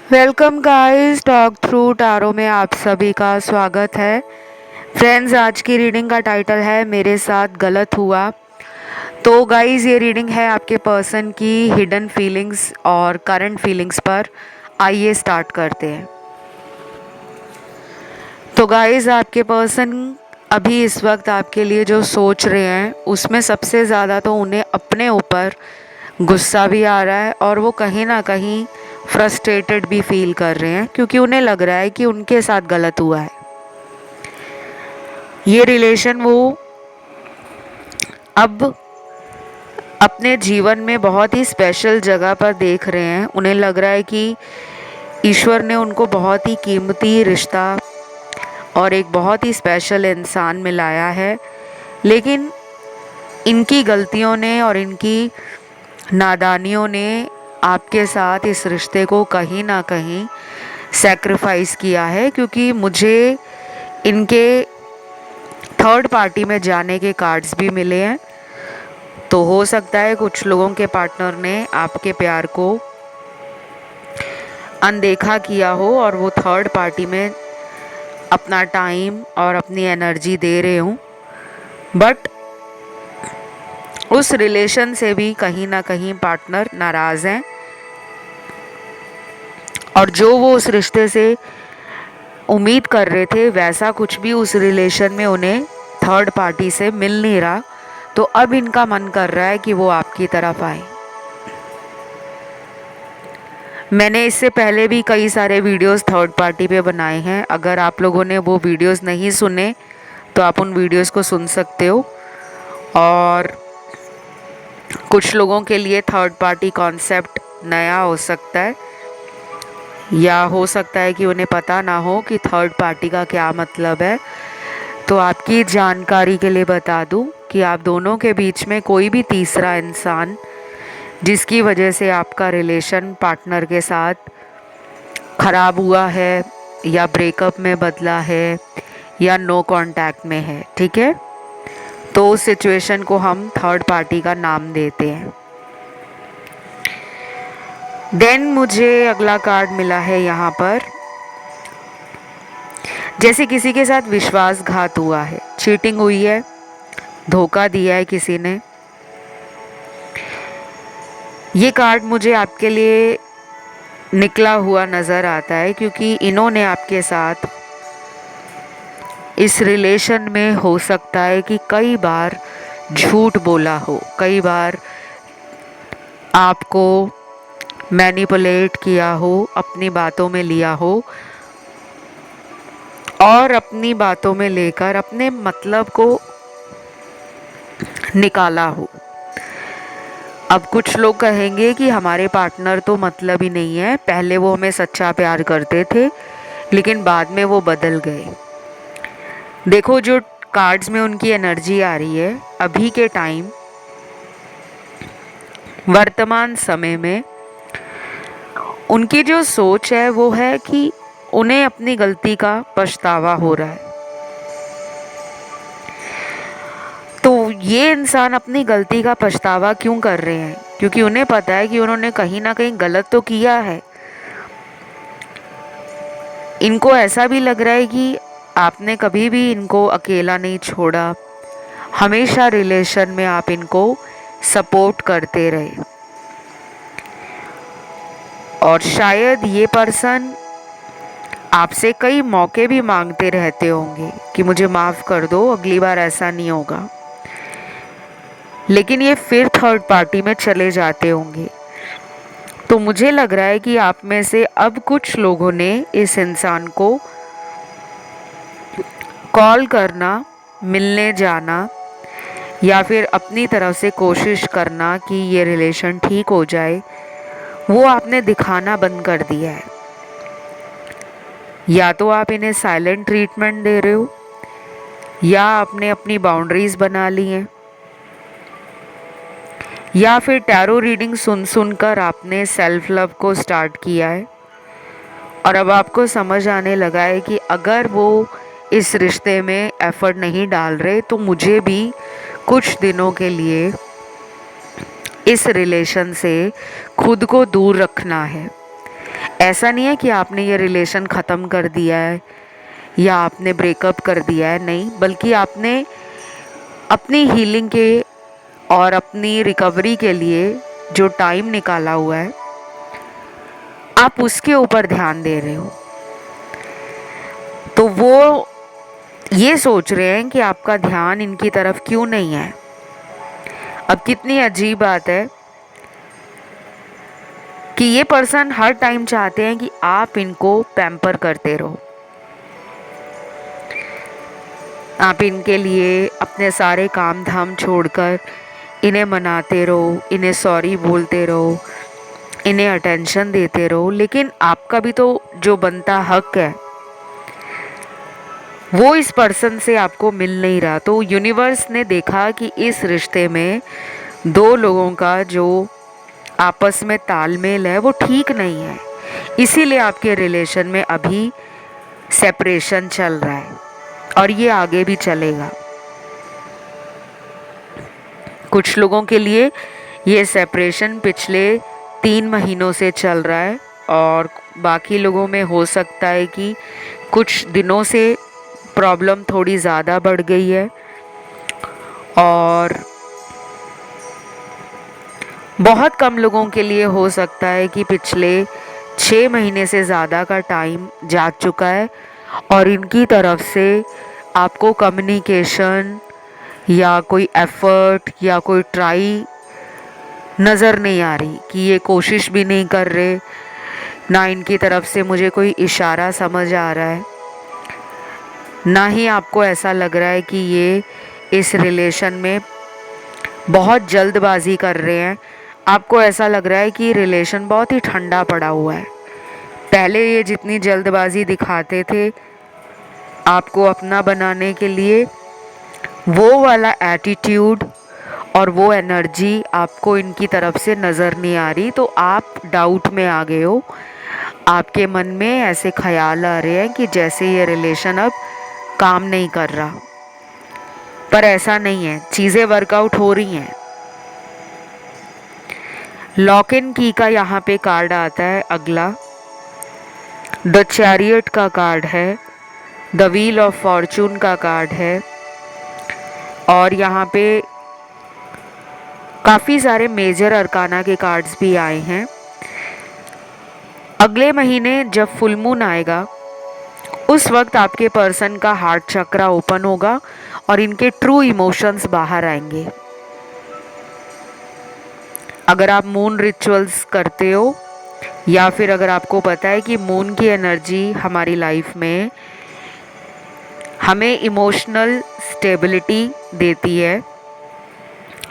Welcome guys, talk through tarot में आप सभी का स्वागत है। फ्रेंड्स, आज की रीडिंग का टाइटल है मेरे साथ गलत हुआ। तो गाइस, ये रीडिंग है आपके पर्सन की हिडन फीलिंग्स और करंट फीलिंग्स पर। आइए स्टार्ट करते हैं। तो गाइस, आपके पर्सन अभी इस वक्त आपके लिए जो सोच रहे हैं उसमें सबसे ज़्यादा तो उन्हें अपने ऊपर गुस्सा भी आ रहा है और वो कहीं ना कहीं फ्रस्ट्रेटेड भी फील कर रहे हैं, क्योंकि उन्हें लग रहा है कि उनके साथ गलत हुआ है। ये रिलेशन वो अब अपने जीवन में बहुत ही स्पेशल जगह पर देख रहे हैं। उन्हें लग रहा है कि ईश्वर ने उनको बहुत ही कीमती रिश्ता और एक बहुत ही स्पेशल इंसान मिलाया है, लेकिन इनकी गलतियों ने और इनकी नादानियों ने आपके साथ इस रिश्ते को कहीं ना कहीं सैक्रिफाइस किया है। क्योंकि मुझे इनके थर्ड पार्टी में जाने के कार्ड्स भी मिले हैं। तो हो सकता है कुछ लोगों के पार्टनर ने आपके प्यार को अनदेखा किया हो और वो थर्ड पार्टी में अपना टाइम और अपनी एनर्जी दे रहे हूँ। बट उस रिलेशन से भी कहीं ना कहीं पार्टनर नाराज़ हैं, और जो वो उस रिश्ते से उम्मीद कर रहे थे वैसा कुछ भी उस रिलेशन में उन्हें थर्ड पार्टी से मिल नहीं रहा। तो अब इनका मन कर रहा है कि वो आपकी तरफ आए। मैंने इससे पहले भी कई सारे वीडियोस थर्ड पार्टी पे बनाए हैं। अगर आप लोगों ने वो वीडियोस नहीं सुने तो आप उन वीडियोस को सुन सकते हो। और कुछ लोगों के लिए थर्ड पार्टी कॉन्सेप्ट नया हो सकता है, या हो सकता है कि उन्हें पता ना हो कि थर्ड पार्टी का क्या मतलब है। तो आपकी जानकारी के लिए बता दूं कि आप दोनों के बीच में कोई भी तीसरा इंसान जिसकी वजह से आपका रिलेशन पार्टनर के साथ ख़राब हुआ है या ब्रेकअप में बदला है या नो कांटेक्ट में है, ठीक है, तो उस सिचुएशन को हम थर्ड पार्टी का नाम देते हैं। देन मुझे अगला कार्ड मिला है यहाँ पर, जैसे किसी के साथ विश्वासघात हुआ है, चीटिंग हुई है, धोखा दिया है किसी ने। ये कार्ड मुझे आपके लिए निकला हुआ नज़र आता है, क्योंकि इन्होंने आपके साथ इस रिलेशन में हो सकता है कि कई बार झूठ बोला हो, कई बार आपको मैनिपुलेट किया हो, अपनी बातों में लिया हो और अपनी बातों में लेकर अपने मतलब को निकाला हो। अब कुछ लोग कहेंगे कि हमारे पार्टनर तो मतलब ही नहीं है, पहले वो हमें सच्चा प्यार करते थे लेकिन बाद में वो बदल गए। देखो, जो कार्ड्स में उनकी एनर्जी आ रही है अभी के टाइम, वर्तमान समय में उनकी जो सोच है वो है कि उन्हें अपनी गलती का पछतावा हो रहा है। तो ये इंसान अपनी गलती का पछतावा क्यों कर रहे हैं? क्योंकि उन्हें पता है कि उन्होंने कहीं ना कहीं गलत तो किया है। इनको ऐसा भी लग रहा है कि आपने कभी भी इनको अकेला नहीं छोड़ा, हमेशा रिलेशन में आप इनको सपोर्ट करते रहे। और शायद ये पर्सन आपसे कई मौके भी मांगते रहते होंगे कि मुझे माफ़ कर दो, अगली बार ऐसा नहीं होगा, लेकिन ये फिर थर्ड पार्टी में चले जाते होंगे। तो मुझे लग रहा है कि आप में से अब कुछ लोगों ने इस इंसान को कॉल करना, मिलने जाना या फिर अपनी तरफ से कोशिश करना कि ये रिलेशन ठीक हो जाए, वो आपने दिखाना बंद कर दिया है। या तो आप इन्हें साइलेंट ट्रीटमेंट दे रहे हो या आपने अपनी बाउंड्रीज बना ली हैं, या फिर टैरो रीडिंग सुन सुनकर आपने सेल्फ लव को स्टार्ट किया है और अब आपको समझ आने लगा है कि अगर वो इस रिश्ते में एफर्ट नहीं डाल रहे तो मुझे भी कुछ दिनों के लिए इस रिलेशन से खुद को दूर रखना है। ऐसा नहीं है कि आपने ये रिलेशन ख़त्म कर दिया है या आपने ब्रेकअप कर दिया है, नहीं, बल्कि आपने अपनी हीलिंग के और अपनी रिकवरी के लिए जो टाइम निकाला हुआ है, आप उसके ऊपर ध्यान दे रहे हो। तो वो ये सोच रहे हैं कि आपका ध्यान इनकी तरफ क्यों नहीं है। अब कितनी अजीब बात है कि ये पर्सन हर टाइम चाहते हैं कि आप इनको पैम्पर करते रहो, आप इनके लिए अपने सारे काम धाम छोड़कर इन्हें मनाते रहो, इन्हें सॉरी बोलते रहो, इन्हें अटेंशन देते रहो, लेकिन आपका भी तो जो बनता हक है वो इस पर्सन से आपको मिल नहीं रहा। तो यूनिवर्स ने देखा कि इस रिश्ते में दो लोगों का जो आपस में तालमेल है वो ठीक नहीं है, इसीलिए आपके रिलेशन में अभी सेपरेशन चल रहा है और ये आगे भी चलेगा। कुछ लोगों के लिए ये सेपरेशन पिछले 3 महीनों से चल रहा है और बाकी लोगों में हो सकता है कि कुछ दिनों से प्रॉब्लम थोड़ी ज़्यादा बढ़ गई है और बहुत कम लोगों के लिए हो सकता है कि पिछले 6 महीने से ज़्यादा का टाइम जा चुका है और इनकी तरफ से आपको कम्युनिकेशन या कोई एफ़र्ट या कोई ट्राई नज़र नहीं आ रही, कि ये कोशिश भी नहीं कर रहे, ना इनकी तरफ से मुझे कोई इशारा समझ आ रहा है, ना ही आपको ऐसा लग रहा है कि ये इस रिलेशन में बहुत जल्दबाजी कर रहे हैं। आपको ऐसा लग रहा है कि रिलेशन बहुत ही ठंडा पड़ा हुआ है। पहले ये जितनी जल्दबाजी दिखाते थे आपको अपना बनाने के लिए, वो वाला एटीट्यूड और वो एनर्जी आपको इनकी तरफ से नज़र नहीं आ रही। तो आप डाउट में आ गए हो, आपके मन में ऐसे ख्याल आ रहे हैं कि जैसे ये रिलेशन अब काम नहीं कर रहा, पर ऐसा नहीं है, चीज़ें वर्कआउट हो रही हैं। लॉक इन की का यहाँ पे कार्ड आता है अगला, द चैरियट का कार्ड है, द व्हील ऑफ फॉर्चून का कार्ड है और यहाँ पे काफ़ी सारे मेजर अरकाना के कार्ड्स भी आए हैं। अगले महीने जब फुल मून आएगा उस वक्त आपके पर्सन का हार्ट चक्रा ओपन होगा और इनके ट्रू इमोशंस बाहर आएंगे। अगर आप मून रिचुअल्स करते हो या फिर अगर आपको पता है कि मून की एनर्जी हमारी लाइफ में हमें इमोशनल स्टेबिलिटी देती है,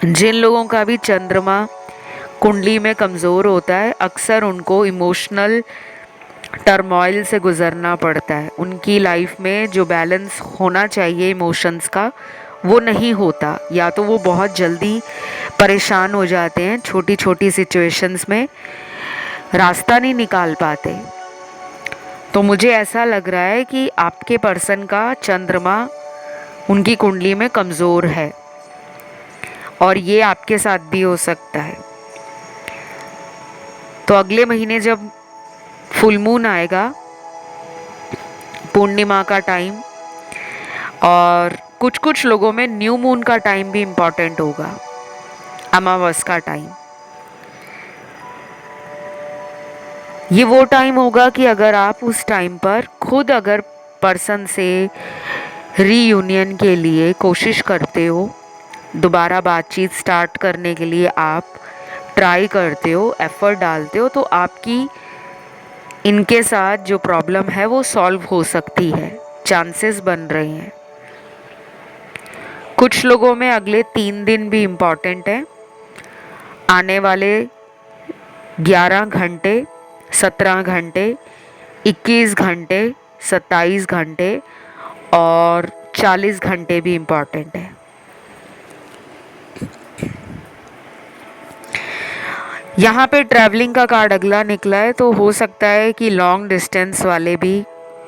जिन लोगों का भी चंद्रमा कुंडली में कमज़ोर होता है अक्सर उनको इमोशनल टर्मोइल से गुज़रना पड़ता है। उनकी लाइफ में जो बैलेंस होना चाहिए इमोशंस का वो नहीं होता, या तो वो बहुत जल्दी परेशान हो जाते हैं, छोटी छोटी सिचुएशंस में रास्ता नहीं निकाल पाते। तो मुझे ऐसा लग रहा है कि आपके पर्सन का चंद्रमा उनकी कुंडली में कमज़ोर है और ये आपके साथ भी हो सकता है। तो अगले महीने जब फुल मून आएगा, पूर्णिमा का टाइम, और कुछ कुछ लोगों में न्यू मून का टाइम भी इम्पॉर्टेंट होगा, अमावस का टाइम। ये वो टाइम होगा कि अगर आप उस टाइम पर खुद अगर पर्सन से रीयूनियन के लिए कोशिश करते हो, दोबारा बातचीत स्टार्ट करने के लिए आप ट्राई करते हो, एफ़र्ट डालते हो, तो आपकी इनके साथ जो प्रॉब्लम है वो सॉल्व हो सकती है, चांसेस बन रहे हैं। कुछ लोगों में अगले 3 दिन भी इम्पॉर्टेंट है, आने वाले 11 घंटे, 17 घंटे, 21 घंटे, 27 घंटे और 40 घंटे भी इम्पॉर्टेंट है। यहाँ पे ट्रैवलिंग का कार्ड अगला निकला है, तो हो सकता है कि लॉन्ग डिस्टेंस वाले भी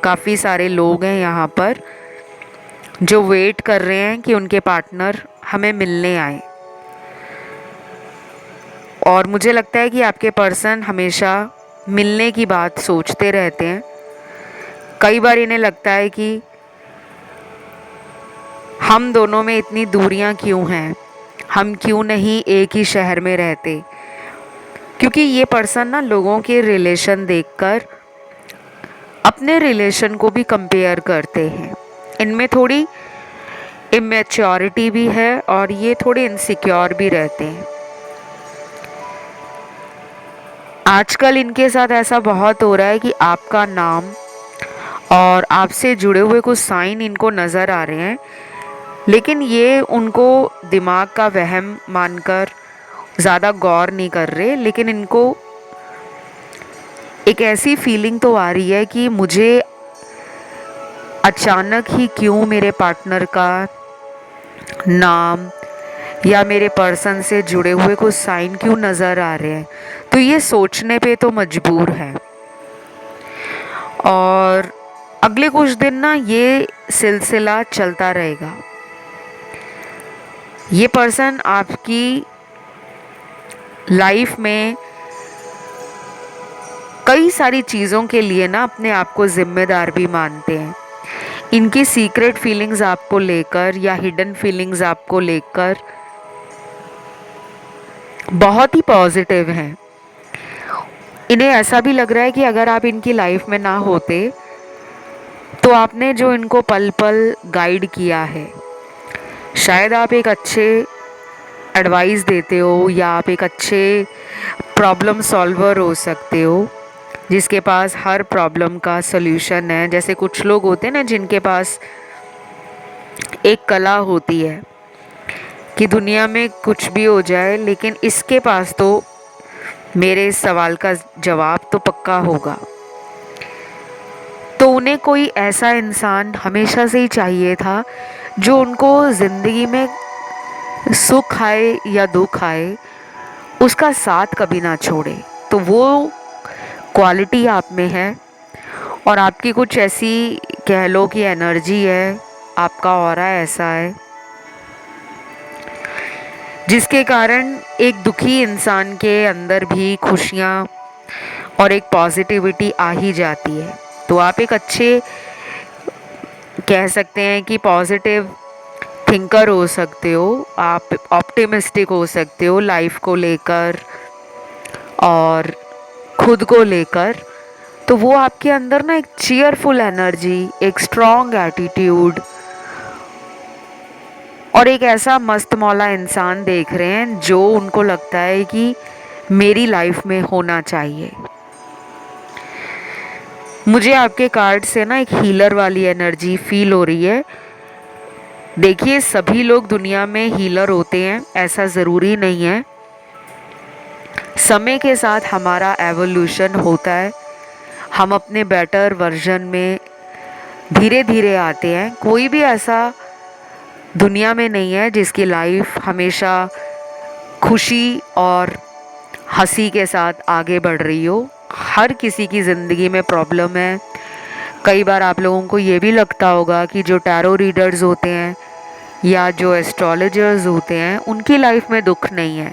काफ़ी सारे लोग हैं यहाँ पर जो वेट कर रहे हैं कि उनके पार्टनर हमें मिलने आए। और मुझे लगता है कि आपके पर्सन हमेशा मिलने की बात सोचते रहते हैं। कई बार इन्हें लगता है कि हम दोनों में इतनी दूरियां क्यों हैं, हम क्यों नहीं एक ही शहर में रहते। क्योंकि ये पर्सन ना लोगों के रिलेशन देखकर अपने रिलेशन को भी कंपेयर करते हैं। इनमें थोड़ी इमेच्योरिटी भी है और ये थोड़े इनसिक्योर भी रहते हैं। आजकल इनके साथ ऐसा बहुत हो रहा है कि आपका नाम और आपसे जुड़े हुए कुछ साइन इनको नज़र आ रहे हैं, लेकिन ये उनको दिमाग का वहम मानकर ज़्यादा गौर नहीं कर रहे। लेकिन इनको एक ऐसी फीलिंग तो आ रही है कि मुझे अचानक ही क्यों मेरे पार्टनर का नाम या मेरे पर्सन से जुड़े हुए कुछ साइन क्यों नज़र आ रहे हैं। तो ये सोचने पे तो मजबूर है। और अगले कुछ दिन ना ये सिलसिला चलता रहेगा। ये पर्सन आपकी लाइफ में कई सारी चीज़ों के लिए ना अपने आप को जिम्मेदार भी मानते हैं। इनकी सीक्रेट फीलिंग्स आपको लेकर या हिडन फीलिंग्स आपको लेकर बहुत ही पॉजिटिव हैं। इन्हें ऐसा भी लग रहा है कि अगर आप इनकी लाइफ में ना होते तो आपने जो इनको पल पल गाइड किया है, शायद आप एक अच्छे एडवाइस देते हो या आप एक अच्छे प्रॉब्लम सॉल्वर हो सकते हो जिसके पास हर प्रॉब्लम का सल्यूशन है। जैसे कुछ लोग होते हैं ना जिनके पास एक कला होती है कि दुनिया में कुछ भी हो जाए लेकिन इसके पास तो मेरे इस सवाल का जवाब तो पक्का होगा। तो उन्हें कोई ऐसा इंसान हमेशा से ही चाहिए था जो उनको ज़िंदगी में सुख आए या दुख आए उसका साथ कभी ना छोड़े। तो वो क्वालिटी आप में है और आपकी कुछ ऐसी कह लो कि एनर्जी है, आपका ऑरा ऐसा है जिसके कारण एक दुखी इंसान के अंदर भी खुशियाँ और एक पॉजिटिविटी आ ही जाती है। तो आप एक अच्छे कह सकते हैं कि पॉजिटिव थिंकर हो सकते हो, आप ऑप्टिमिस्टिक हो सकते हो लाइफ को लेकर और खुद को लेकर। तो वो आपके अंदर ना एक चीयरफुल एनर्जी, एक स्ट्रॉन्ग एटीट्यूड और एक ऐसा मस्त मौला इंसान देख रहे हैं जो उनको लगता है कि मेरी लाइफ में होना चाहिए। मुझे आपके कार्ड से ना एक हीलर वाली एनर्जी फील हो रही है। देखिए, सभी लोग दुनिया में हीलर होते हैं, ऐसा ज़रूरी नहीं है। समय के साथ हमारा एवोल्यूशन होता है, हम अपने बेटर वर्जन में धीरे धीरे आते हैं। कोई भी ऐसा दुनिया में नहीं है जिसकी लाइफ हमेशा खुशी और हंसी के साथ आगे बढ़ रही हो। हर किसी की ज़िंदगी में प्रॉब्लम है। कई बार आप लोगों को ये भी लगता होगा कि जो टैरो रीडर्स होते हैं या जो एस्ट्रोलॉजर्स होते हैं उनकी लाइफ में दुख नहीं है।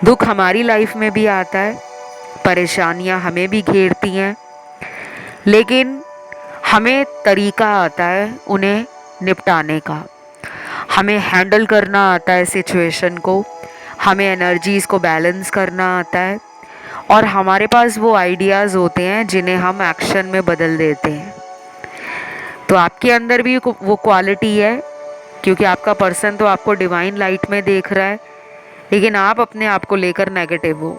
दुख हमारी लाइफ में भी आता है, परेशानियां हमें भी घेरती हैं, लेकिन हमें तरीका आता है उन्हें निपटाने का। हमें हैंडल करना आता है सिचुएशन को, हमें एनर्जीज़ को बैलेंस करना आता है और हमारे पास वो आइडियाज़ होते हैं जिन्हें हम एक्शन में बदल देते हैं। तो आपके अंदर भी वो क्वालिटी है, क्योंकि आपका पर्सन तो आपको डिवाइन लाइट में देख रहा है, लेकिन आप अपने आप को लेकर नेगेटिव हो।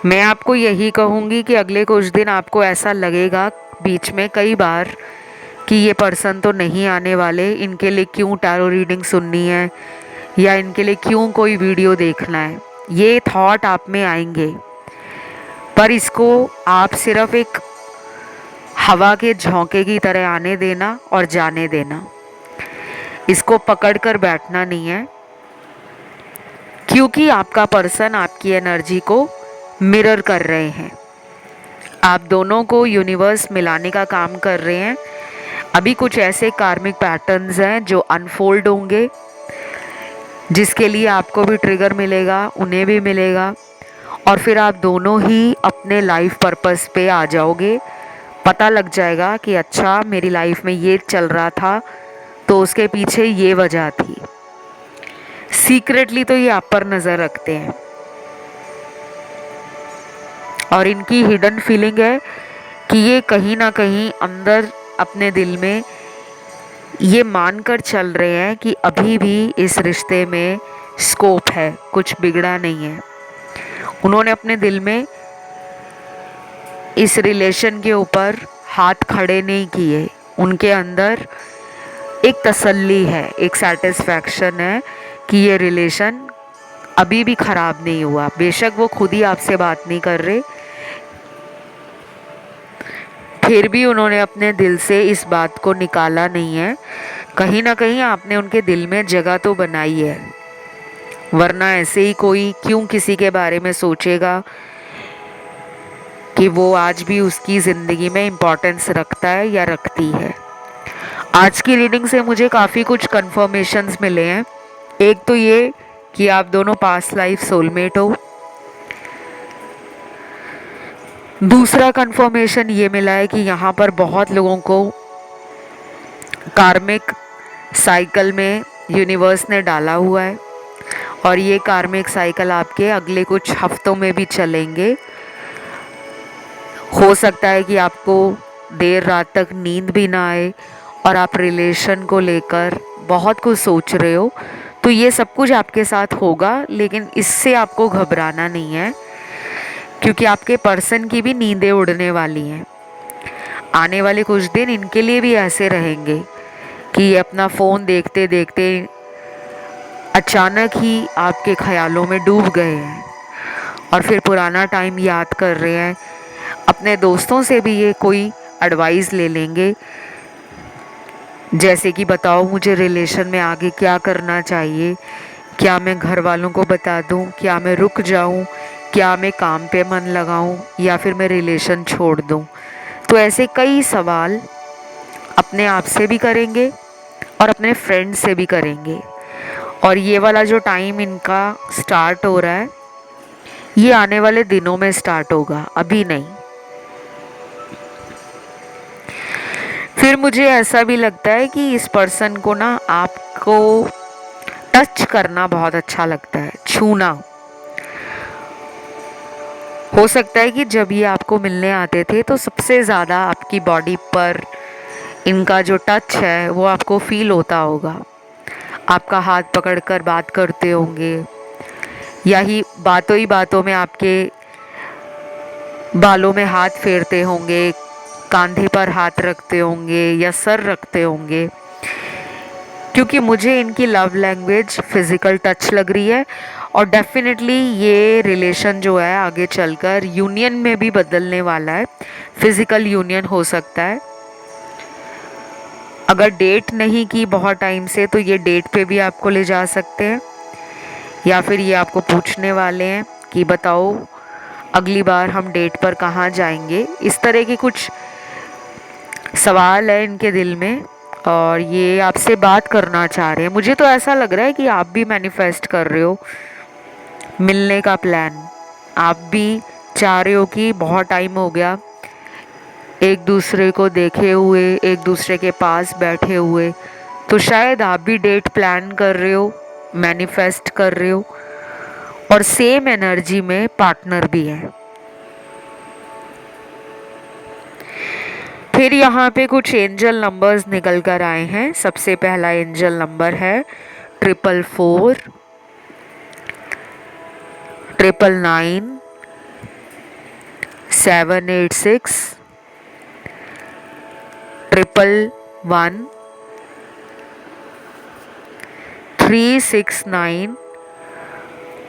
मैं आपको यही कहूँगी कि अगले कुछ दिन आपको ऐसा लगेगा बीच में कई बार कि ये पर्सन तो नहीं आने वाले, इनके लिए क्यों टैरो रीडिंग सुननी है या इनके लिए क्यों कोई वीडियो देखना है। ये थॉट आप में आएंगे, पर इसको आप सिर्फ एक हवा के झोंके की तरह आने देना और जाने देना। इसको पकड़ कर बैठना नहीं है, क्योंकि आपका पर्सन आपकी एनर्जी को मिरर कर रहे हैं। आप दोनों को यूनिवर्स मिलाने का काम कर रहे हैं। अभी कुछ ऐसे कार्मिक पैटर्न्स हैं जो अनफोल्ड होंगे, जिसके लिए आपको भी ट्रिगर मिलेगा, उन्हें भी मिलेगा और फिर आप दोनों ही अपने लाइफ पर्पस पे आ जाओगे। पता लग जाएगा कि अच्छा मेरी लाइफ में ये चल रहा था तो उसके पीछे ये वजह थी। सीक्रेटली तो ये आप पर नज़र रखते हैं और इनकी हिडन फीलिंग है कि ये कहीं ना कहीं अंदर अपने दिल में ये मानकर चल रहे हैं कि अभी भी इस रिश्ते में स्कोप है, कुछ बिगड़ा नहीं है। उन्होंने अपने दिल में इस रिलेशन के ऊपर हाथ खड़े नहीं किए। उनके अंदर एक तसल्ली है, एक सेटिस्फैक्शन है कि ये रिलेशन अभी भी ख़राब नहीं हुआ। बेशक वो खुद ही आपसे बात नहीं कर रहे, फिर भी उन्होंने अपने दिल से इस बात को निकाला नहीं है। कहीं ना कहीं आपने उनके दिल में जगह तो बनाई है, वरना ऐसे ही कोई क्यों किसी के बारे में सोचेगा कि वो आज भी उसकी ज़िंदगी में इम्पोर्टेंस रखता है या रखती है। आज की रीडिंग से मुझे काफ़ी कुछ कन्फर्मेशंस मिले हैं। एक तो ये कि आप दोनों पास्ट लाइफ सोलमेट हो। दूसरा कन्फर्मेशन ये मिला है कि यहाँ पर बहुत लोगों को कार्मिक साइकिल में यूनिवर्स ने डाला हुआ है और ये कार्मिक साइकिल आपके अगले कुछ हफ्तों में भी चलेंगे। हो सकता है कि आपको देर रात तक नींद भी ना आए और आप रिलेशन को लेकर बहुत कुछ सोच रहे हो। तो ये सब कुछ आपके साथ होगा, लेकिन इससे आपको घबराना नहीं है क्योंकि आपके पर्सन की भी नींदें उड़ने वाली हैं। आने वाले कुछ दिन इनके लिए भी ऐसे रहेंगे कि ये अपना फ़ोन देखते देखते अचानक ही आपके ख्यालों में डूब गए हैं और फिर पुराना टाइम याद कर रहे हैं। अपने दोस्तों से भी ये कोई एडवाइस ले लेंगे, जैसे कि बताओ मुझे रिलेशन में आगे क्या करना चाहिए, क्या मैं घर वालों को बता दूं, क्या मैं रुक जाऊं, क्या मैं काम पे मन लगाऊं या फिर मैं रिलेशन छोड़ दूं। तो ऐसे कई सवाल अपने आप से भी करेंगे और अपने फ्रेंड से भी करेंगे। और ये वाला जो टाइम इनका स्टार्ट हो रहा है ये आने वाले दिनों में स्टार्ट होगा, अभी नहीं। फिर मुझे ऐसा भी लगता है कि इस पर्सन को ना आपको टच करना बहुत अच्छा लगता है, छूना। हो सकता है कि जब ये आपको मिलने आते थे तो सबसे ज़्यादा आपकी बॉडी पर इनका जो टच है वो आपको फील होता होगा। आपका हाथ पकड़कर बात करते होंगे या ही बातों में आपके बालों में हाथ फेरते होंगे, कंधे पर हाथ रखते होंगे या सर रखते होंगे। क्योंकि मुझे इनकी लव लैंग्वेज फिज़िकल टच लग रही है और डेफिनेटली ये रिलेशन जो है आगे चलकर यूनियन में भी बदलने वाला है। फिज़िकल यूनियन हो सकता है। अगर डेट नहीं की बहुत टाइम से तो ये डेट पे भी आपको ले जा सकते हैं या फिर ये आपको पूछने वाले हैं कि बताओ अगली बार हम डेट पर कहाँ जाएंगे। इस तरह के कुछ सवाल है इनके दिल में और ये आपसे बात करना चाह रहे हैं। मुझे तो ऐसा लग रहा है कि आप भी मैनिफेस्ट कर रहे हो मिलने का प्लान। आप भी चाह रहे हो कि बहुत टाइम हो गया एक दूसरे को देखे हुए, एक दूसरे के पास बैठे हुए। तो शायद आप भी डेट प्लान कर रहे हो, मैनिफेस्ट कर रहे हो और सेम एनर्जी में पार्टनर भी है। फिर यहाँ पे कुछ एंजल नंबर्स निकल कर आए हैं। सबसे पहला एंजल नंबर है 444, 999, 786, 111, 369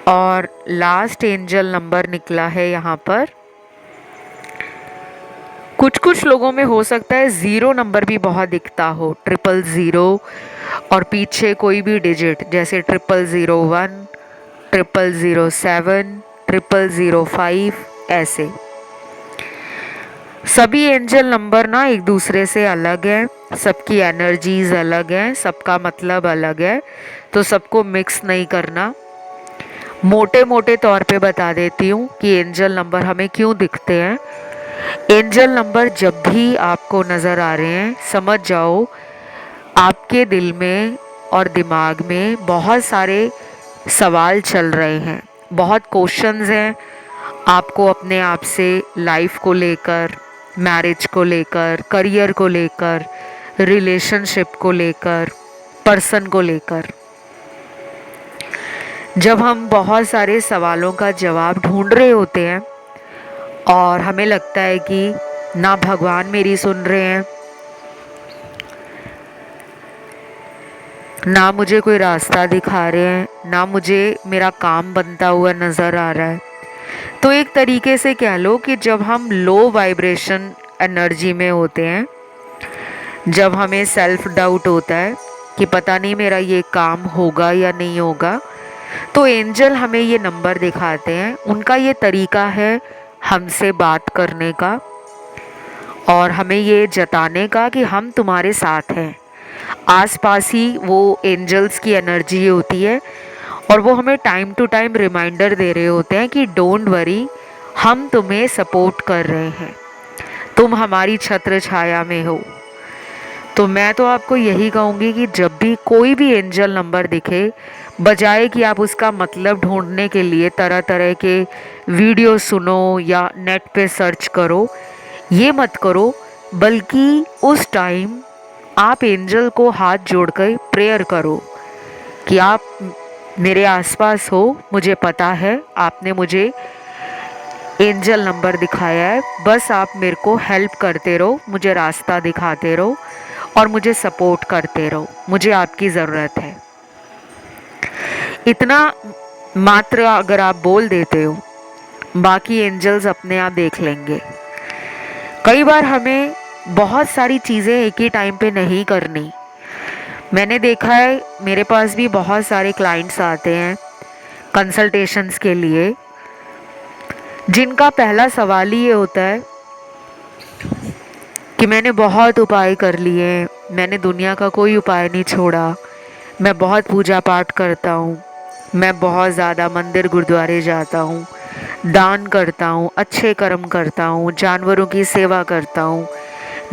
और लास्ट एंजल नंबर निकला है यहाँ पर। कुछ लोगों में हो सकता है 0 नंबर भी बहुत दिखता हो, 000 और पीछे कोई भी डिजिट जैसे 0001, 0007, 0005 ऐसे। सभी एंजल नंबर ना एक दूसरे से अलग हैं, सबकी एनर्जीज अलग हैं, सबका मतलब अलग है, तो सबको मिक्स नहीं करना। मोटे मोटे तौर पे बता देती हूँ कि एंजल नंबर हमें क्यों दिखते हैं। एंजल नंबर जब भी आपको नज़र आ रहे हैं, समझ जाओ आपके दिल में और दिमाग में बहुत सारे सवाल चल रहे हैं, बहुत क्वेश्चंस हैं आपको अपने आप से, लाइफ को लेकर, मैरिज को लेकर, करियर को लेकर, रिलेशनशिप को लेकर, पर्सन को लेकर। जब हम बहुत सारे सवालों का जवाब ढूंढ रहे होते हैं और हमें लगता है कि ना भगवान मेरी सुन रहे हैं, ना मुझे कोई रास्ता दिखा रहे हैं, ना मुझे मेरा काम बनता हुआ नज़र आ रहा है, तो एक तरीके से कह लो कि जब हम लो वाइब्रेशन एनर्जी में होते हैं, जब हमें सेल्फ डाउट होता है कि पता नहीं मेरा ये काम होगा या नहीं होगा, तो एंजल हमें ये नंबर दिखाते हैं। उनका ये तरीका है हमसे बात करने का और हमें ये जताने का कि हम तुम्हारे साथ हैं। आसपास ही वो एंजल्स की एनर्जी होती है और वो हमें टाइम टू टाइम रिमाइंडर दे रहे होते हैं कि डोंट वरी, हम तुम्हें सपोर्ट कर रहे हैं, तुम हमारी छत्र छाया में हो। तो मैं तो आपको यही कहूँगी कि जब भी कोई भी एंजल नंबर दिखे, बजाय कि आप उसका मतलब ढूंढने के लिए तरह तरह के वीडियो सुनो या नेट पे सर्च करो, ये मत करो, बल्कि उस टाइम आप एंजल को हाथ जोड़कर प्रेयर करो कि आप मेरे आसपास हो, मुझे पता है आपने मुझे एंजल नंबर दिखाया है, बस आप मेरे को हेल्प करते रहो, मुझे रास्ता दिखाते रहो और मुझे सपोर्ट करते रहो, मुझे आपकी ज़रूरत है। इतना मात्र अगर आप बोल देते हो, बाकी एंजल्स अपने आप देख लेंगे। कई बार हमें बहुत सारी चीज़ें एक ही टाइम पे नहीं करनी। मैंने देखा है, मेरे पास भी बहुत सारे क्लाइंट्स आते हैं कंसल्टेशंस के लिए, जिनका पहला सवाल ही ये होता है कि मैंने बहुत उपाय कर लिए, मैंने दुनिया का कोई उपाय नहीं छोड़ा, मैं बहुत पूजा पाठ करता हूँ, मैं बहुत ज़्यादा मंदिर गुरुद्वारे जाता हूँ, दान करता हूँ, अच्छे कर्म करता हूँ, जानवरों की सेवा करता हूँ,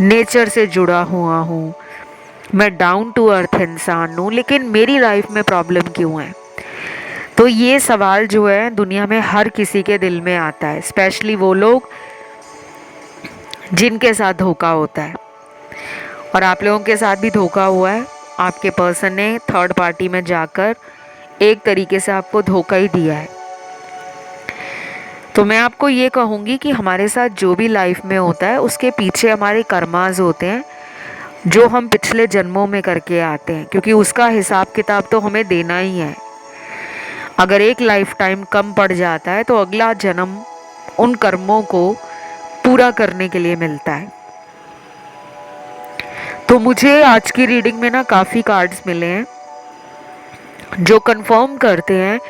नेचर से जुड़ा हुआ हूँ, मैं डाउन टू अर्थ इंसान हूँ, लेकिन मेरी लाइफ में प्रॉब्लम क्यों है। तो ये सवाल जो है दुनिया में हर किसी के दिल में आता है, स्पेशली वो लोग जिनके साथ धोखा होता है। और आप लोगों के साथ भी धोखा हुआ है, आपके पर्सन ने थर्ड पार्टी में जाकर एक तरीके से आपको धोखा ही दिया है। तो मैं आपको ये कहूँगी कि हमारे साथ जो भी लाइफ में होता है उसके पीछे हमारे कर्मास होते हैं, जो हम पिछले जन्मों में करके आते हैं, क्योंकि उसका हिसाब किताब तो हमें देना ही है। अगर एक लाइफ टाइम कम पड़ जाता है तो अगला जन्म उन कर्मों को पूरा करने के लिए मिलता है। तो मुझे आज की रीडिंग में ना काफ़ी कार्ड्स मिले हैं जो कंफर्म करते हैं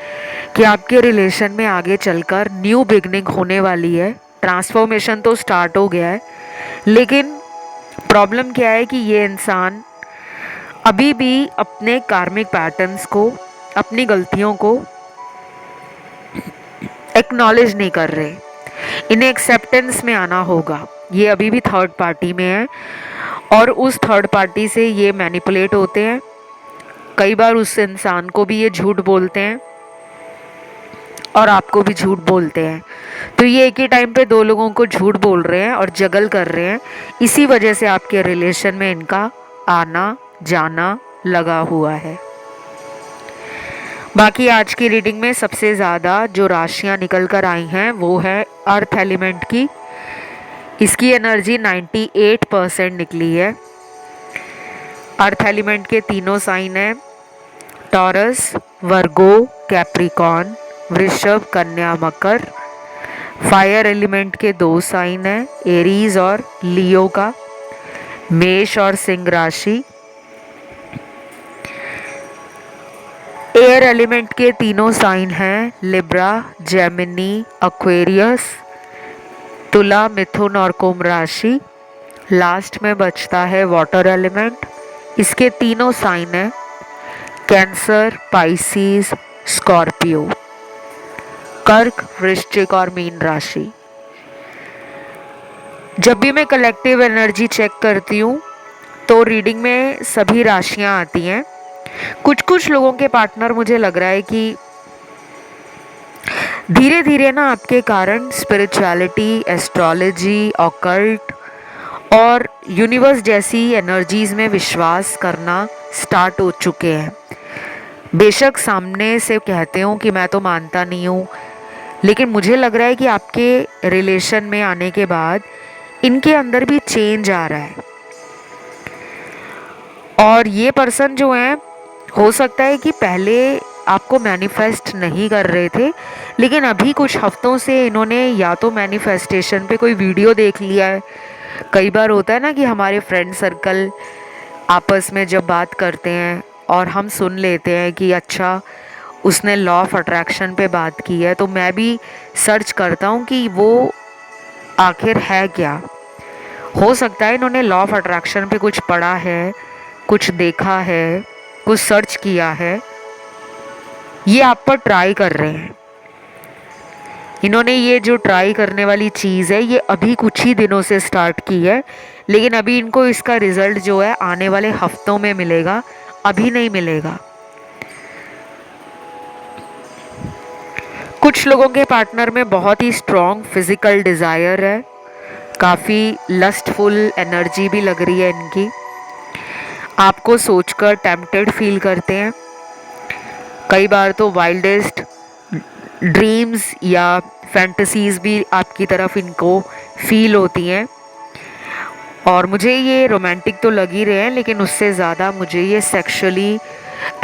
कि आपके रिलेशन में आगे चलकर न्यू बिगनिंग होने वाली है। ट्रांसफॉर्मेशन तो स्टार्ट हो गया है, लेकिन प्रॉब्लम क्या है कि ये इंसान अभी भी अपने कार्मिक पैटर्न्स को, अपनी गलतियों को एक्नॉलेज नहीं कर रहे। इन्हें एक्सेप्टेंस में आना होगा। ये अभी भी थर्ड पार्टी में है और उस थर्ड पार्टी से ये मैनिपुलेट होते हैं। कई बार उस इंसान को भी ये झूठ बोलते हैं और आपको भी झूठ बोलते हैं। तो ये एक ही टाइम पे दो लोगों को झूठ बोल रहे हैं और जगल कर रहे हैं। इसी वजह से आपके रिलेशन में इनका आना जाना लगा हुआ है। बाकी आज की रीडिंग में सबसे ज़्यादा जो राशियां निकल कर आई हैं वो है अर्थ एलिमेंट की। इसकी एनर्जी 98% निकली है। अर्थ एलिमेंट के तीनों साइन हैं, टॉरस, वर्गो, कैप्रिकॉर्न, वृषभ, कन्या, मकर। फायर एलिमेंट के 2 साइन हैं, एरीज और लियो का, मेष और सिंह राशि। एयर एलिमेंट के तीनों साइन हैं, लिब्रा, जेमिनी, एक्वेरियस, तुला, मिथुन और कुंभ राशि। लास्ट में बचता है वाटर एलिमेंट। इसके तीनों साइन हैं, कैंसर, पाइसिस, स्कॉर्पियो। कर्क, वृश्चिक और मीन राशि। जब भी मैं कलेक्टिव एनर्जी चेक करती हूँ तो रीडिंग में सभी राशियाँ आती हैं। कुछ कुछ लोगों के पार्टनर मुझे लग रहा है कि धीरे धीरे ना आपके कारण स्पिरिचुअलिटी, एस्ट्रोलॉजी, ऑकल्ट और यूनिवर्स जैसी एनर्जीज में विश्वास करना स्टार्ट हो चुके हैं। बेशक सामने से कहते हो कि मैं तो मानता नहीं हूँ, लेकिन मुझे लग रहा है कि आपके रिलेशन में आने के बाद इनके अंदर भी चेंज आ रहा है। और ये पर्सन जो है, हो सकता है कि पहले आपको मैनिफेस्ट नहीं कर रहे थे, लेकिन अभी कुछ हफ्तों से इन्होंने या तो मैनिफेस्टेशन पे कोई वीडियो देख लिया है। कई बार होता है ना कि हमारे फ्रेंड सर्कल आपस में जब बात करते हैं और हम सुन लेते हैं कि अच्छा उसने लॉ ऑफ अट्रैक्शन पे बात की है, तो मैं भी सर्च करता हूँ कि वो आखिर है क्या। हो सकता है इन्होंने लॉ ऑफ अट्रैक्शन पे कुछ पढ़ा है, कुछ देखा है, कुछ सर्च किया है, ये आप पर ट्राई कर रहे हैं। इन्होंने ये जो ट्राई करने वाली चीज़ है ये अभी कुछ ही दिनों से स्टार्ट की है, लेकिन अभी इनको इसका रिजल्ट जो है आने वाले हफ्तों में मिलेगा, अभी नहीं मिलेगा। कुछ लोगों के पार्टनर में बहुत ही स्ट्रॉन्ग फिजिकल डिज़ायर है, काफ़ी लस्टफुल एनर्जी भी लग रही है इनकी। आपको सोचकर टेम्पटेड फील करते हैं। कई बार तो वाइल्डेस्ट ड्रीम्स या फैंटेसीज भी आपकी तरफ इनको फील होती हैं। और मुझे ये रोमांटिक तो लग ही रहे हैं, लेकिन उससे ज़्यादा मुझे ये सेक्सुअली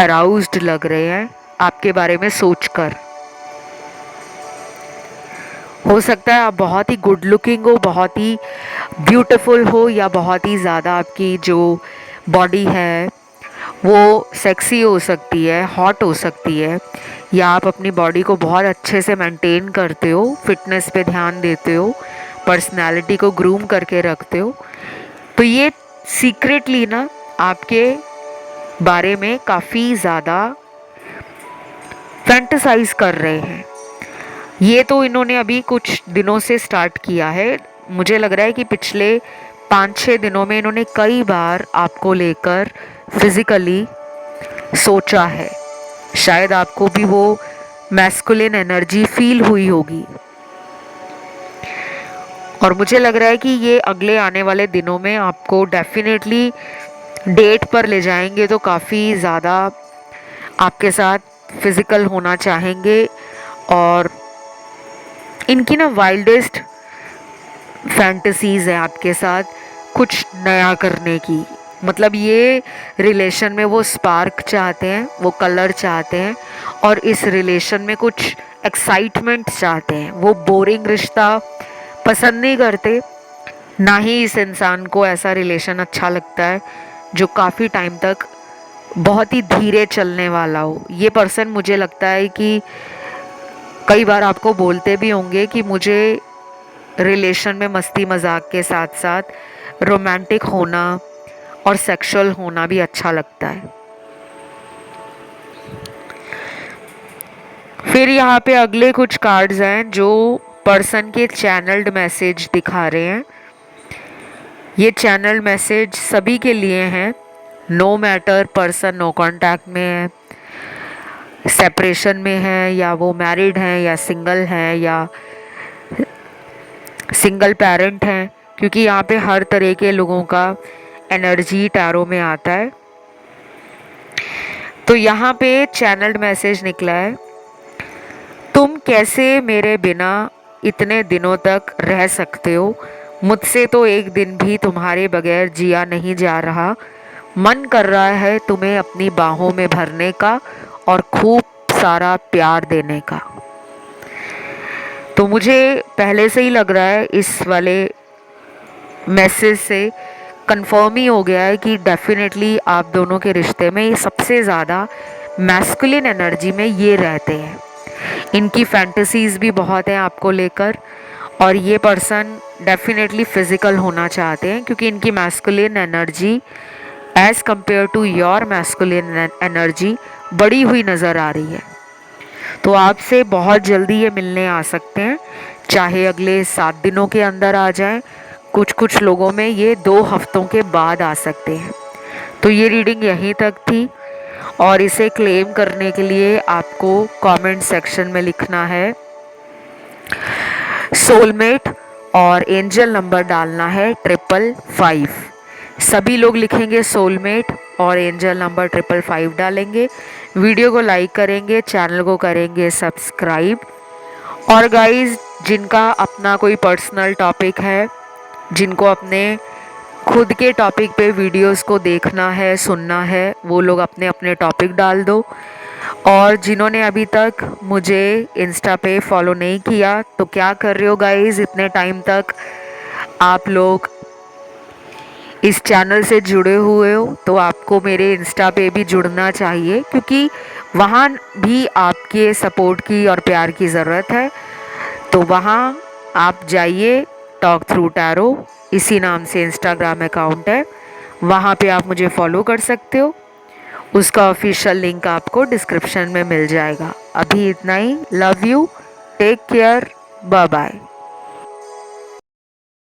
अराउज्ड लग रहे हैं आपके बारे में सोचकर। हो सकता है आप बहुत ही गुड लुकिंग हो, बहुत ही ब्यूटीफुल हो, या बहुत ही ज़्यादा आपकी जो बॉडी है वो सेक्सी हो सकती है, हॉट हो सकती है, या आप अपनी बॉडी को बहुत अच्छे से मेंटेन करते हो, फिटनेस पे ध्यान देते हो, पर्सनालिटी को ग्रूम करके रखते हो। तो ये सीक्रेटली ना आपके बारे में काफ़ी ज़्यादा फैंटेसाइज कर रहे हैं। ये तो इन्होंने अभी कुछ दिनों से स्टार्ट किया है। मुझे लग रहा है कि पिछले 5-6 दिनों में इन्होंने कई बार आपको लेकर फिजिकली सोचा है। शायद आपको भी वो मैस्कुलिन एनर्जी फील हुई होगी। और मुझे लग रहा है कि ये अगले आने वाले दिनों में आपको डेफिनेटली डेट पर ले जाएंगे, तो काफ़ी ज़्यादा आपके साथ फिज़िकल होना चाहेंगे। और इनकी ना वाइल्डेस्ट फैंटेसीज़ है आपके साथ कुछ नया करने की। मतलब ये रिलेशन में वो स्पार्क चाहते हैं, वो कलर चाहते हैं, और इस रिलेशन में कुछ एक्साइटमेंट चाहते हैं। वो बोरिंग रिश्ता पसंद नहीं करते, ना ही इस इंसान को ऐसा रिलेशन अच्छा लगता है जो काफ़ी टाइम तक बहुत ही धीरे चलने वाला हो। ये पर्सन मुझे लगता है कि कई बार आपको बोलते भी होंगे कि मुझे रिलेशन में मस्ती मजाक के साथ साथ रोमांटिक होना और सेक्सुअल होना भी अच्छा लगता है। फिर यहाँ पे अगले कुछ कार्ड्स हैं जो पर्सन के चैनल्ड मैसेज दिखा रहे हैं। ये चैनल मैसेज सभी के लिए हैं, no matter person no contact में है, सेपरेशन में है, या वो मैरिड हैं, या सिंगल हैं, या सिंगल पेरेंट हैं, क्योंकि यहाँ पे हर तरह के लोगों का एनर्जी टैरो में आता है। तो यहाँ पे चैनल्ड मैसेज निकला है, तुम कैसे मेरे बिना इतने दिनों तक रह सकते हो। मुझसे तो एक दिन भी तुम्हारे बगैर जिया नहीं जा रहा। मन कर रहा है तुम्हें अपनी बाहों में भरने का और खूब सारा प्यार देने का। तो मुझे पहले से ही लग रहा है इस वाले मैसेज से कंफर्म ही हो गया है कि डेफिनेटली आप दोनों के रिश्ते में सबसे ज़्यादा मैस्कुलिन एनर्जी में ये रहते हैं। इनकी फैंटेसीज़ भी बहुत हैं आपको लेकर, और ये पर्सन डेफिनेटली फिज़िकल होना चाहते हैं, क्योंकि इनकी masculine energy as compare to your masculine energy बढ़ी हुई नज़र आ रही है। तो आपसे बहुत जल्दी ये मिलने आ सकते हैं, चाहे अगले 7 दिनों के अंदर आ जाएं, कुछ कुछ लोगों में ये 2 हफ्तों के बाद आ सकते हैं। तो ये रीडिंग यहीं तक थी और इसे क्लेम करने के लिए आपको कमेंट सेक्शन में लिखना है सोलमेट और एंजल नंबर डालना है 555। सभी लोग लिखेंगे सोलमेट और एंजल नंबर 555 डालेंगे, वीडियो को लाइक करेंगे, चैनल को करेंगे सब्सक्राइब। और गाइस, जिनका अपना कोई पर्सनल टॉपिक है, जिनको अपने खुद के टॉपिक पे वीडियोस को देखना है, सुनना है, वो लोग अपने अपने टॉपिक डाल दो। और जिन्होंने अभी तक मुझे इंस्टा पे फॉलो नहीं किया, तो क्या कर रहे हो गाइस, इतने टाइम तक आप लोग इस चैनल से जुड़े हुए हो तो आपको मेरे इंस्टा पे भी जुड़ना चाहिए, क्योंकि वहाँ भी आपके सपोर्ट की और प्यार की ज़रूरत है। तो वहाँ आप जाइए, टॉक थ्रू टैरो इसी नाम से इंस्टाग्राम अकाउंट है, वहाँ पे आप मुझे फॉलो कर सकते हो। उसका ऑफिशियल लिंक आपको डिस्क्रिप्शन में मिल जाएगा। अभी इतना ही। Love you, take care, bye bye.